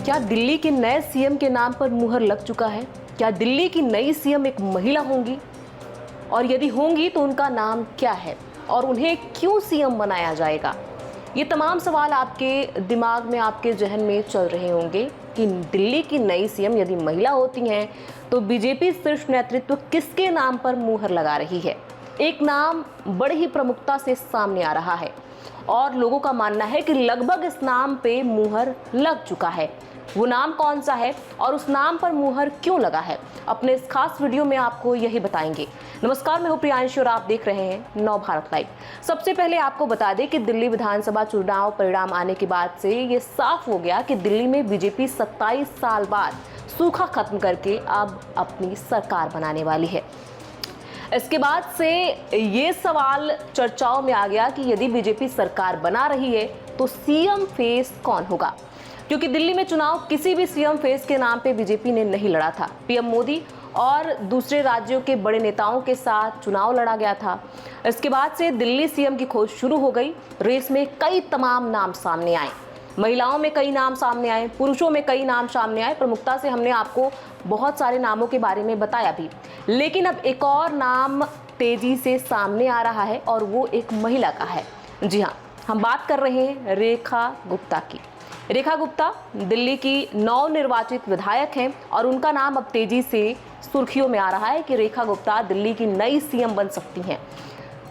क्या दिल्ली के नए सीएम के नाम पर मुहर लग चुका है? क्या दिल्ली की नई सीएम एक महिला होंगी? और यदि होंगी तो उनका नाम क्या है और उन्हें क्यों सीएम बनाया जाएगा? ये तमाम सवाल आपके दिमाग में, आपके जहन में चल रहे होंगे कि दिल्ली की नई सीएम यदि महिला होती हैं तो बीजेपी शीर्ष नेतृत्व किसके नाम पर मुहर लगा रही है। एक नाम बड़ी ही प्रमुखता से सामने आ रहा है और लोगों का मानना है कि लगभग इस नाम पे मुहर लग चुका है। वो नाम कौन सा है और उस नाम पर मुहर क्यों लगा है, अपने इस खास वीडियो में आपको यही बताएंगे। नमस्कार, मैं हूं प्रियांशु और आप देख रहे हैं नव भारत लाइव। सबसे पहले आपको बता दें कि दिल्ली विधानसभा चुनाव परिणाम आने के बाद से ये साफ हो गया कि दिल्ली में बीजेपी 27 साल बाद सूखा खत्म करके अब अपनी सरकार बनाने वाली है। इसके बाद से ये सवाल चर्चाओं में आ गया कि यदि बीजेपी सरकार बना रही है तो सीएम फेस कौन होगा, क्योंकि दिल्ली में चुनाव किसी भी सीएम फेस के नाम पे बीजेपी ने नहीं लड़ा था। पीएम मोदी और दूसरे राज्यों के बड़े नेताओं के साथ चुनाव लड़ा गया था। इसके बाद से दिल्ली सीएम की खोज शुरू हो गई। रेस में कई तमाम नाम सामने आए, महिलाओं में कई नाम सामने आए, पुरुषों में कई नाम सामने आए। प्रमुखता से हमने आपको बहुत सारे नामों के बारे में बताया भी, लेकिन अब एक और नाम तेजी से सामने आ रहा है और वो एक महिला का है। जी हाँ, हम बात कर रहे हैं रेखा गुप्ता की। रेखा गुप्ता दिल्ली की नवनिर्वाचित विधायक हैं और उनका नाम अब तेजी से सुर्खियों में आ रहा है कि रेखा गुप्ता दिल्ली की नई सीएम बन सकती हैं।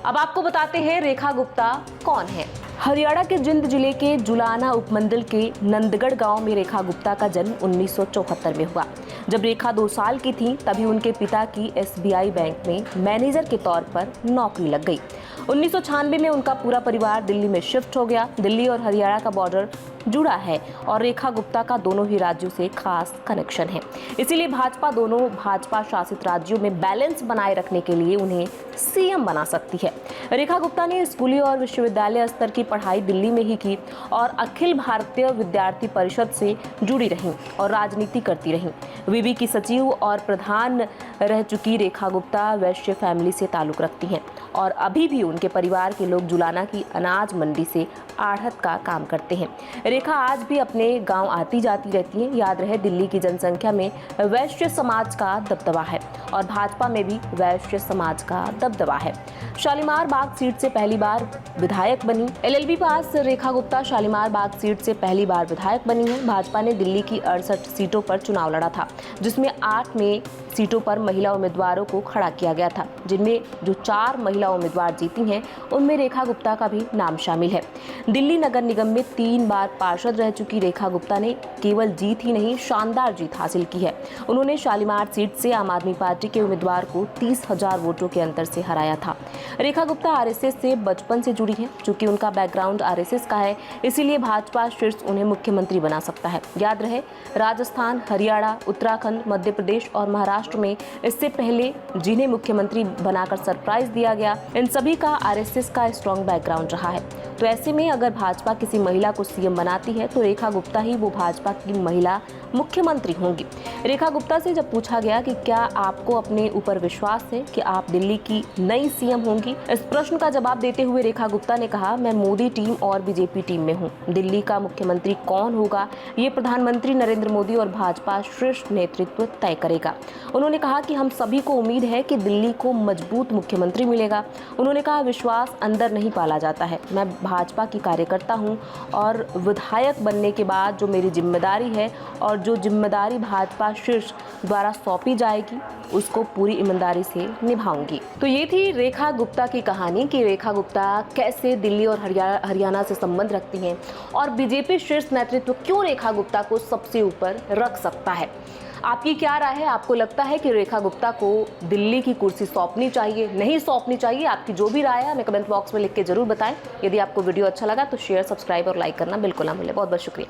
अब आपको बताते हैं रेखा गुप्ता कौन है। हरियाणा के जिंद जिले के जुलाना उपमंडल के नंदगढ़ गांव में रेखा गुप्ता का जन्म 1974 में हुआ। जब रेखा 2 साल की थी तभी उनके पिता की एसबीआई बैंक में मैनेजर के तौर पर नौकरी लग गई। 1996 में उनका पूरा परिवार दिल्ली में शिफ्ट हो गया। दिल्ली और हरियाणा का बॉर्डर जुड़ा है और रेखा गुप्ता का दोनों ही राज्यों से खास कनेक्शन है। इसीलिए भाजपा दोनों भाजपा शासित राज्यों में बैलेंस बनाए रखने के लिए उन्हें सीएम बना सकती है। रेखा गुप्ता ने स्कूली और विश्वविद्यालय स्तर की पढ़ाई दिल्ली में ही की और अखिल भारतीय विद्यार्थी परिषद से जुड़ी रहीं और राजनीति करती रहीं। विवि की सचिव और प्रधान रह चुकी रेखा गुप्ता वैश्य फैमिली से ताल्लुक रखती हैं और अभी भी उनके परिवार के लोग जुलाना की अनाज मंडी से आढ़त का काम करते हैं। रेखा आज भी अपने गांव आती जाती रहती हैं। याद रहे, दिल्ली की जनसंख्या में वैश्य समाज का दबदबा है और भाजपा में भी वैश्य समाज का दबदबा है। शालीमार बाग सीट से पहली बार विधायक बनी। एलएलबी पास रेखा गुप्ता शालीमार बाग सीट से पहली बार विधायक बनी है। भाजपा ने दिल्ली की 68 सीटों पर चुनाव लड़ा था, जिसमें 8 में सीटों पर महिला उम्मीदवारों को खड़ा किया गया था, जिनमें जो 4 महिला उम्मीदवार जीती हैं उनमें रेखा गुप्ता का भी नाम शामिल है। दिल्ली नगर निगम में 3 बार पार्षद रह चुकी रेखा गुप्ता ने केवल जीत ही नहीं, शानदार जीत हासिल की है। उन्होंने शालीमार सीट से आम आदमी पार्टी के उम्मीदवार को 30,000 वोटों के अंतर से हराया था। रेखा गुप्ता आरएसएस से बचपन से जुड़ी है। चूंकि उनका बैकग्राउंड आरएसएस का है, इसीलिए भाजपा शीर्ष उन्हें मुख्यमंत्री बना सकता है। याद रहे, राजस्थान, हरियाणा, उत्तराखंड, मध्य प्रदेश और महाराष्ट्र में इससे पहले जिन्हें मुख्यमंत्री बनाकर सरप्राइज दिया गया, इन सभी का आरएसएस का स्ट्रॉन्ग बैकग्राउंड रहा है। तो ऐसे में अगर भाजपा किसी महिला को सीएम बनाती है तो रेखा गुप्ता ही वो भाजपा की महिला मुख्यमंत्री होंगी। रेखा गुप्ता से जब पूछा गया कि क्या आपको अपने ऊपर विश्वास है कि आप दिल्ली की नई सीएम होंगी, इस प्रश्न का जवाब देते हुए रेखा गुप्ता ने कहा, मैं मोदी टीम और बीजेपी टीम में हूं। दिल्ली का मुख्यमंत्री कौन होगा ये प्रधानमंत्री नरेंद्र मोदी और भाजपा शीर्ष नेतृत्व तय करेगा। उन्होंने कहा कि हम सभी को उम्मीद है कि दिल्ली को मजबूत मुख्यमंत्री मिलेगा। उन्होंने कहा, विश्वास अंदर नहीं पाला जाता है। मैं भाजपा की कार्यकर्ता हूं और विधायक बनने के बाद जो मेरी जिम्मेदारी है और जो जिम्मेदारी भाजपा शीर्ष द्वारा सौंपी जाएगी उसको पूरी ईमानदारी से निभाऊंगी। तो ये थी रेखा गुप्ता की कहानी कि रेखा गुप्ता कैसे दिल्ली और हरियाणा से संबंध रखती हैं और बीजेपी शीर्ष नेतृत्व क्यों रेखा गुप्ता को सबसे ऊपर रख सकता है। आपकी क्या राय है? आपको लगता है कि रेखा गुप्ता को दिल्ली की कुर्सी सौंपनी चाहिए, नहीं सौंपनी चाहिए? आपकी जो भी राय है हमें कमेंट बॉक्स में लिख के जरूर बताएं। यदि आपको वीडियो अच्छा लगा तो शेयर, सब्सक्राइब और लाइक करना बिल्कुल ना भूलें। बहुत बहुत शुक्रिया।